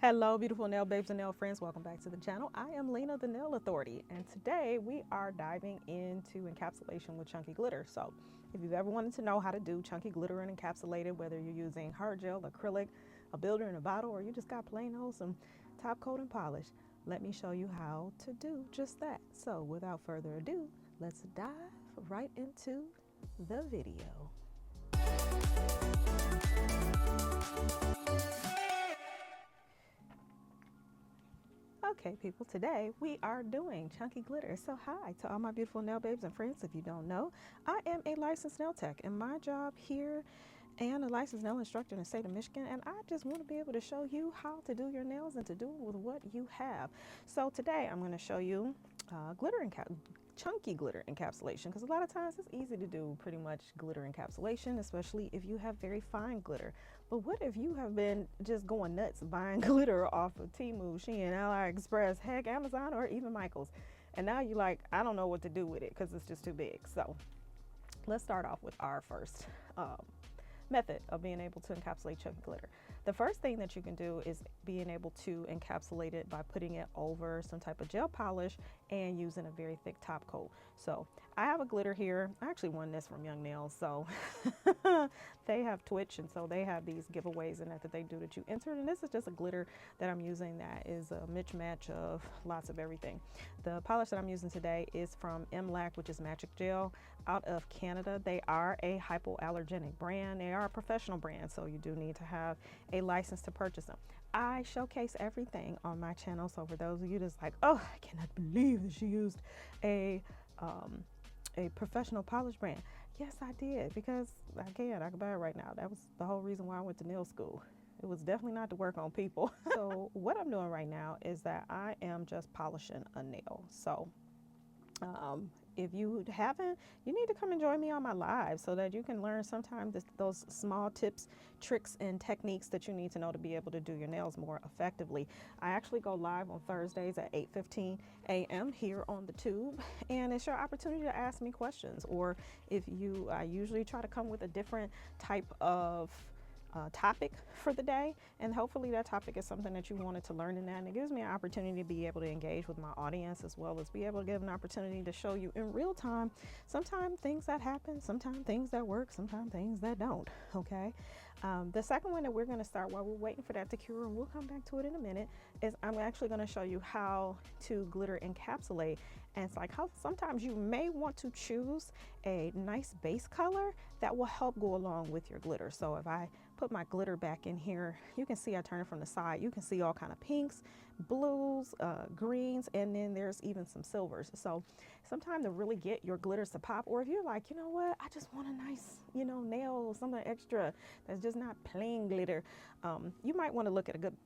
Hello, beautiful nail babes and nail friends. Welcome back to the channel. I am Lena, the Nail Authority, and today we are diving into encapsulation with chunky glitter. So if you've ever wanted to know how to do chunky glitter and encapsulate it, whether you're using hard gel, acrylic, a builder in a bottle, or you just got plain old some top coat and polish, let me show you how to do just that. So without further ado, let's dive right into the video. Okay, people, today we are doing chunky glitter. So hi to all my beautiful nail babes and friends. If you don't know, I am a licensed nail tech, and my job here and a licensed nail instructor in the state of Michigan, and I just want to be able to show you how to do your nails and to do it with what you have. So today I'm going to show you chunky glitter encapsulation, because a lot of times it's easy to do pretty much glitter encapsulation, especially if you have very fine glitter. But what if you have been just going nuts buying glitter off of Temu, Shein, AliExpress, heck, Amazon, or even Michael's, and now you're like, I don't know what to do with it because it's just too big. So let's start off with our first method of being able to encapsulate chunky glitter. The first thing that you can do is being able to encapsulate it by putting it over some type of gel polish and using a very thick top coat. So I have a glitter here. I actually won this from Young Nails, so they have Twitch, and so they have these giveaways in that they do that you enter, and this is just a glitter that I'm using that is a mismatch of lots of everything. The polish that I'm using today is from MLAC, which is Magic Gel, out of Canada. They are a hypoallergenic brand. They are a professional brand, so you do need to have a license to purchase them. I showcase everything on my channel, so for those of you that's like, oh, I cannot believe that she used a professional polish brand. Yes, I did, because I can buy it right now. That was the whole reason why I went to nail school. It was definitely not to work on people. So what I'm doing right now is that I am just polishing a nail. So if you haven't, you need to come and join me on my live so that you can learn sometimes those small tips, tricks, and techniques that you need to know to be able to do your nails more effectively. I actually go live on Thursdays at 8:15 a.m. here on the tube, and it's your opportunity to ask me questions. Or if you, I usually try to come with a different type of topic for the day, and hopefully that topic is something that you wanted to learn in that, and it gives me an opportunity to be able to engage with my audience, as well as be able to give an opportunity to show you in real time sometimes things that happen, sometimes things that work, sometimes things that don't. Okay, the second one that we're going to start while we're waiting for that to cure, and we'll come back to it in a minute, is I'm actually going to show you how to glitter encapsulate. And it's like how sometimes you may want to choose a nice base color that will help go along with your glitter. So if I put my glitter back in here, you can see I turn it from the side. You can see all kind of pinks, blues, greens, and then there's even some silvers. So sometimes to really get your glitters to pop, or if you're like, you know what, I just want a nice, nail, something extra that's just not plain glitter, you might want to look at a good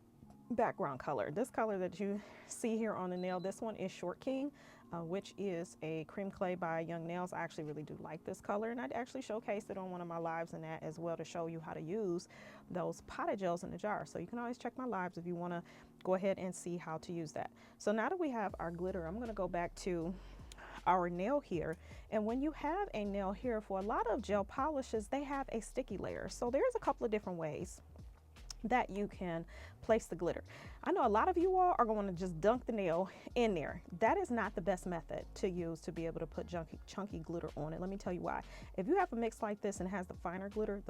background color. This color that you see here on the nail, this one is Short King, which is a cream clay by Young Nails. I actually really do like this color, and I actually showcased it on one of my lives in that as well, to show you how to use those potted gels in the jar. So you can always check my lives if you want to go ahead and see how to use that. So now that we have our glitter, I'm going to go back to our nail here. And when you have a nail here, for a lot of gel polishes, they have a sticky layer. So there's a couple of different ways that you can place the glitter. I know a lot of you all are going to just dunk the nail in there. That is not the best method to use to be able to put chunky glitter on it. Let me tell you why. If you have a mix like this and it has the finer glitter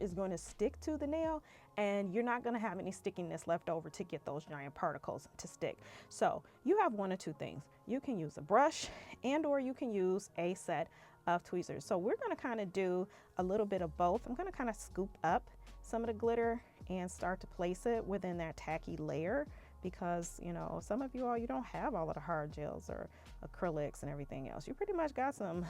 is going to stick to the nail, and you're not going to have any stickiness left over to get those giant particles to stick. So you have one or two things. You can use a brush, and or you can use a set of tweezers. So we're going to kind of do a little bit of both. I'm going to kind of scoop up some of the glitter and start to place it within that tacky layer, because some of you all, you don't have all of the hard gels or acrylics and everything else. You pretty much got some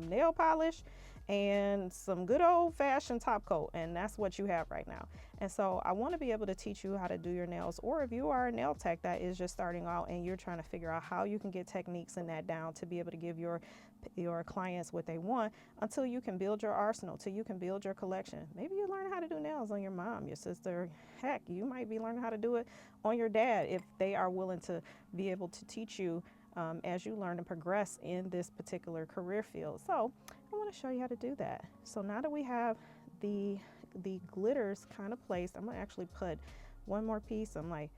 nail polish and some good old-fashioned top coat, and that's what you have right now. And so I want to be able to teach you how to do your nails, or if you are a nail tech that is just starting out and you're trying to figure out how you can get techniques in that down to be able to give your clients what they want, until you can build your arsenal, till you can build your collection. Maybe you learn how to do nails on your mom, your sister, heck, you might be learning how to do it on your dad, if they are willing to be able to teach you as you learn and progress in this particular career field. So I want to show you how to do that. So now that we have the glitters kind of placed, I'm going to actually put one more piece. I'm like,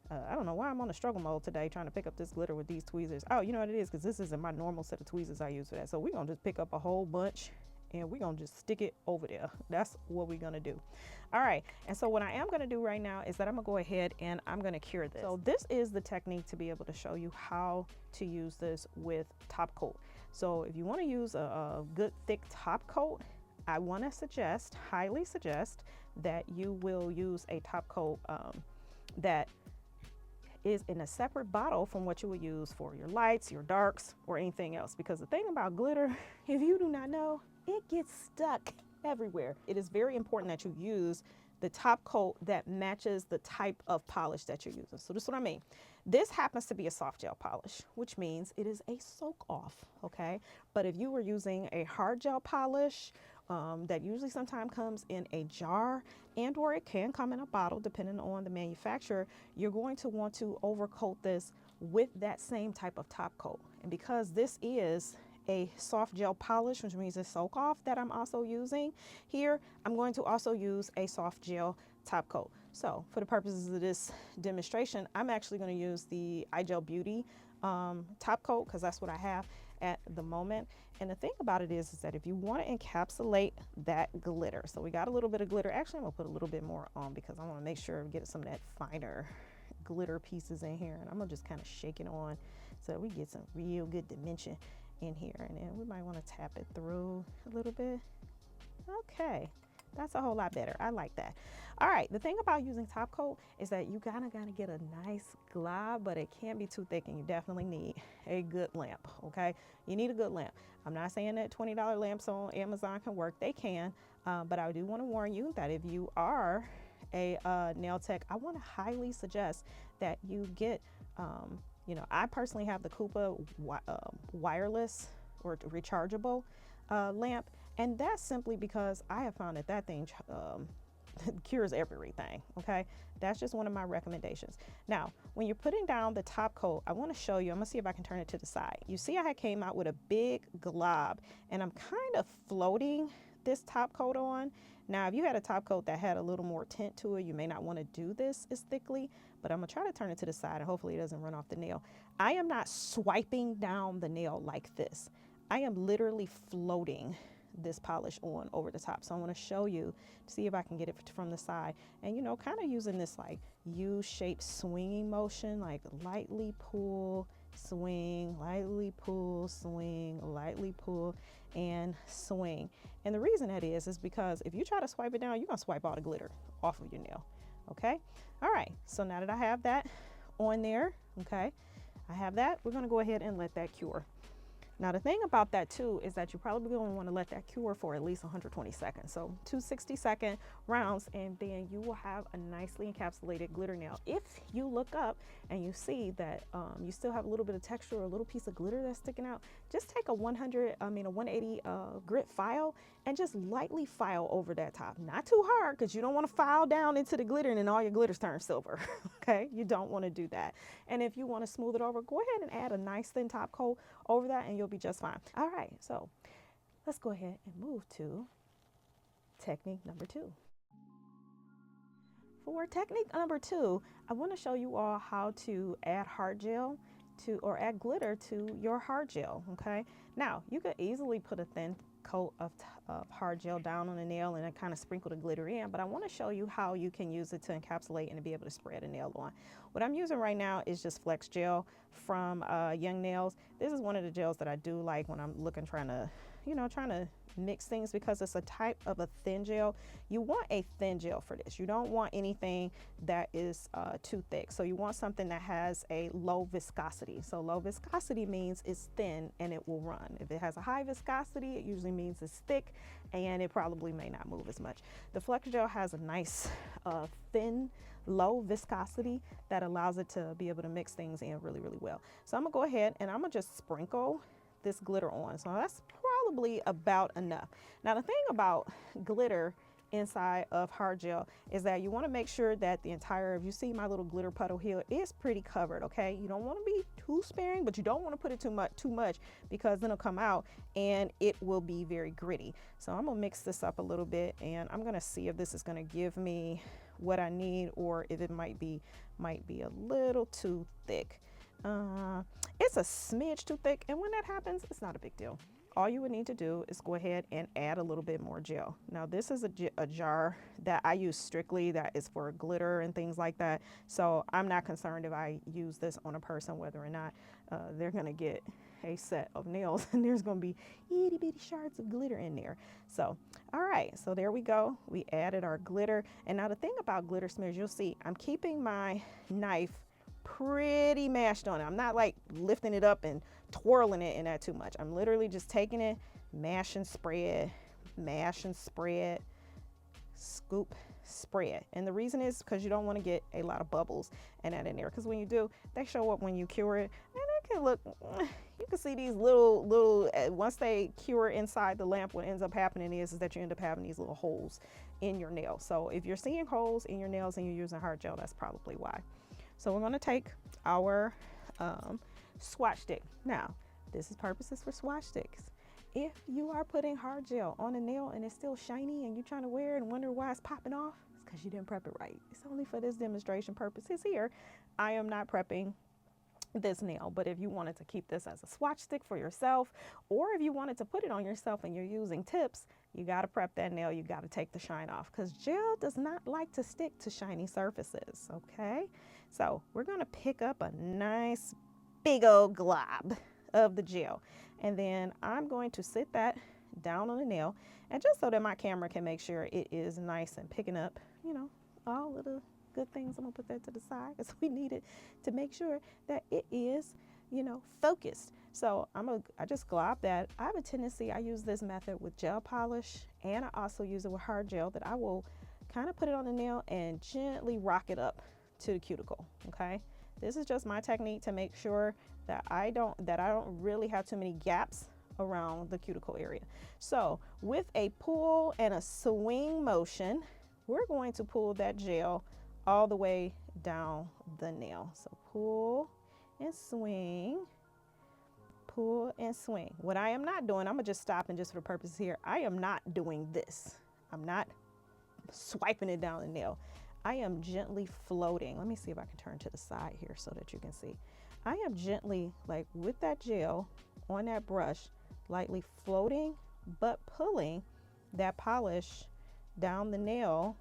I don't know why I'm on a struggle mode today trying to pick up this glitter with these tweezers. Oh, you know what it is? Because this isn't my normal set of tweezers I use for that. So we're going to just pick up a whole bunch and we're going to just stick it over there. That's what we're going to do. All right. And so what I am going to do right now is that I'm going to go ahead and I'm going to cure this. So this is the technique to be able to show you how to use this with top coat. So if you want to use a good thick top coat, I want to suggest, highly suggest, that you will use a top coat that is in a separate bottle from what you would use for your lights, your darks, or anything else. Because the thing about glitter, if you do not know, it gets stuck everywhere. It is very important that you use the top coat that matches the type of polish that you're using. So this is what I mean. This happens to be a soft gel polish, which means it is a soak off, okay? But if you were using a hard gel polish, that usually sometimes comes in a jar and or it can come in a bottle depending on the manufacturer, you're going to want to overcoat this with that same type of top coat. And because this is a soft gel polish, which means it's soak off that I'm also using here, I'm going to also use a soft gel top coat. So for the purposes of this demonstration, I'm actually going to use the iGel Beauty top coat because that's what I have at the moment. And the thing about it is that if you want to encapsulate that glitter, so we got a little bit of glitter. Actually, I'm gonna put a little bit more on because I want to make sure we get some of that finer glitter pieces in here, and I'm gonna just kind of shake it on so that we get some real good dimension in here. And then we might want to tap it through a little bit. Okay, that's a whole lot better. I like that. All right, the thing about using top coat is that you gotta get a nice glob, but it can't be too thick, and you definitely need a good lamp, okay? You need a good lamp. I'm not saying that $20 lamps on Amazon can work. They can, but I do want to warn you that if you are a nail tech, I want to highly suggest that you get, you know, I personally have the Koopa wireless or rechargeable lamp, and that's simply because I have found that that thing cures everything, okay? That's just one of my recommendations. Now, when you're putting down the top coat, I want to show you, I'm gonna see if I can turn it to the side. You see I had came out with a big glob, and I'm kind of floating this top coat on. Now, if you had a top coat that had a little more tint to it, you may not want to do this as thickly, but I'm gonna try to turn it to the side and hopefully it doesn't run off the nail. I am not swiping down the nail like this. I am literally floating this polish on over the top. So I want to show you, see if I can get it from the side, and you know, kind of using this like U-shaped swinging motion, like lightly pull, swing, lightly pull, swing, lightly pull, and swing. And the reason that is because if you try to swipe it down, you're gonna swipe all the glitter off of your nail. Okay, all right, so now that I have that on there, okay, I have that, we're gonna go ahead and let that cure. Now, the thing about that too is that you're probably going to want to let that cure for at least 120 seconds. So 2 60-second rounds, and then you will have a nicely encapsulated glitter nail. If you look up and you see that you still have a little bit of texture or a little piece of glitter that's sticking out, just take a 180 grit file and just lightly file over that top. Not too hard, because you don't want to file down into the glitter and then all your glitters turn silver. Okay, you don't want to do that. And if you want to smooth it over, go ahead and add a nice thin top coat over that and you'll be just fine. All right, so let's go ahead and move to technique number 2. For technique number 2, I want to show you all how to add hard gel to, or add glitter to your hard gel, okay? Now, you could easily put a thin coat of hard gel down on a nail and then kind of sprinkle the glitter in, but I want to show you how you can use it to encapsulate and to be able to spread a nail on. What I'm using right now is just Flex Gel from Young Nails. This is one of the gels that I do like when I'm looking, trying to mix things, because it's a type of a thin gel. You want a thin gel for this. You don't want anything that is too thick. So you want something that has a low viscosity. So low viscosity means it's thin and it will run. If it has a high viscosity, it usually means it's thick and it probably may not move as much. The Flex Gel has a nice thin, low viscosity that allows it to be able to mix things in really, really well. So I'm gonna go ahead and I'm gonna just sprinkle this glitter on. So that's probably about enough. Now, the thing about glitter inside of hard gel is that you want to make sure that the entire, if you see my little glitter puddle here, is pretty covered, okay? You don't want to be too sparing, but you don't want to put it too much because then it'll come out and it will be very gritty. So I'm gonna mix this up a little bit and I'm gonna see if this is gonna give me what I need, or if it might be a little too thick. It's a smidge too thick, and when that happens, it's not a big deal. All you would need to do is go ahead and add a little bit more gel. Now this is a jar that I use strictly that is for glitter and things like that. So I'm not concerned if I use this on a person, whether or not they're gonna get a set of nails and there's gonna be itty bitty shards of glitter in there. So, all right, so there we go. We added our glitter. And now the thing about glitter smears, you'll see I'm keeping my knife pretty mashed on it. I'm not like lifting it up and twirling it in that too much. I'm literally just taking it, mash and spread, scoop, spread. And the reason is because you don't want to get a lot of bubbles and that in there, because when you do, they show up when you cure it, and it can look, you can see these little once they cure inside the lamp, what ends up happening is that you end up having these little holes in your nail. So if you're seeing holes in your nails and you're using hard gel, that's probably why. So we're going to take our swatch stick. Now, this is purposes for swatch sticks. If you are putting hard gel on a nail and it's still shiny and you're trying to wear it and wonder why it's popping off, it's because you didn't prep it right. It's only for this demonstration purposes here. I am not prepping this nail, but if you wanted to keep this as a swatch stick for yourself, or if you wanted to put it on yourself and you're using tips, you got to prep that nail. You got to take the shine off, because gel does not like to stick to shiny surfaces. Okay, so we're going to pick up a nice big old glob of the gel, and then I'm going to sit that down on the nail, and just so that my camera can make sure it is nice and picking up, you know, all of the good things, I'm gonna put that to the side because we need it to make sure that it is, you know, focused. So I just glob that. I have a tendency, I use this method with gel polish, and I also use it with hard gel, that I will kind of put it on the nail and gently rock it up to the cuticle. Okay, this is just my technique to make sure that I don't really have too many gaps around the cuticle area. So with a pull and a swing motion, we're going to pull that gel all the way down the nail. So pull and swing, pull and swing. What I am not doing, I'm gonna just stop, and just for the purpose here, I am not doing this. I'm not swiping it down the nail. I am gently floating. Let me see if I can turn to the side here so that you can see. I am gently, like with that gel on that brush, lightly floating, but pulling that polish down the nail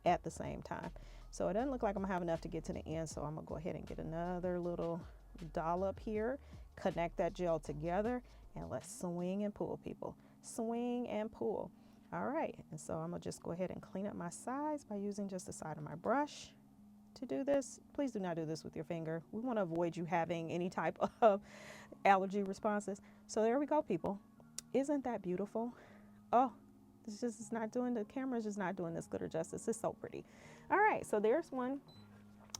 at the same time. So it doesn't look like I'm gonna have enough to get to the end, so I'm gonna go ahead and get another little dollop here, connect that gel together, and let's swing and pull, people. Swing and pull. All right, and so I'm gonna just go ahead and clean up my sides by using just the side of my brush to do this. Please do not do this with your finger. We want to avoid you having any type of allergy responses. So there we go, people. Isn't that beautiful? Oh, it's not doing, the camera's just not doing this glitter justice. It's so pretty. All right, so there's one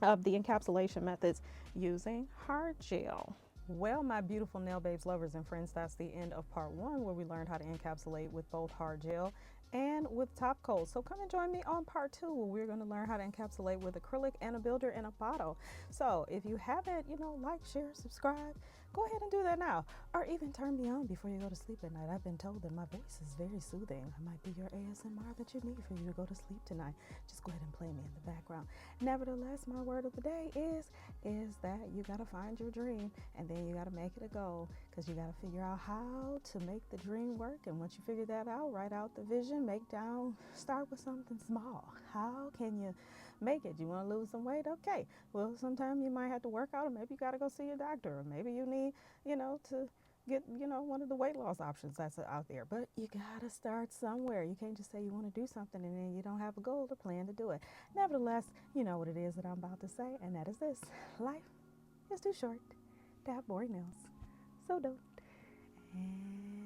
of the encapsulation methods using hard gel. Well, my beautiful nail babes, lovers, and friends, that's the end of part 1, where we learned how to encapsulate with both hard gel and with top coat. So come and join me on part 2, where we're going to learn how to encapsulate with acrylic and a builder in a bottle. So if you haven't, like, share, subscribe, go ahead and do that now, or even turn me on before you go to sleep at night. I've been told that my voice is very soothing. I might be your ASMR that you need for you to go to sleep tonight. Just go ahead and play me in the background. Nevertheless, my word of the day is that you got to find your dream, and then you got to make it a goal, because you got to figure out how to make the dream work. And once you figure that out, write out the vision, start with something small. How can you make it? You want to lose some weight? Okay, well, sometimes you might have to work out, or maybe you got to go see your doctor, or maybe you need to get one of the weight loss options that's out there. But you got to start somewhere. You can't just say you want to do something and then you don't have a goal or plan to do it. Nevertheless, you know what it is that I'm about to say, and that is this: life is too short to have boring nails, so don't. And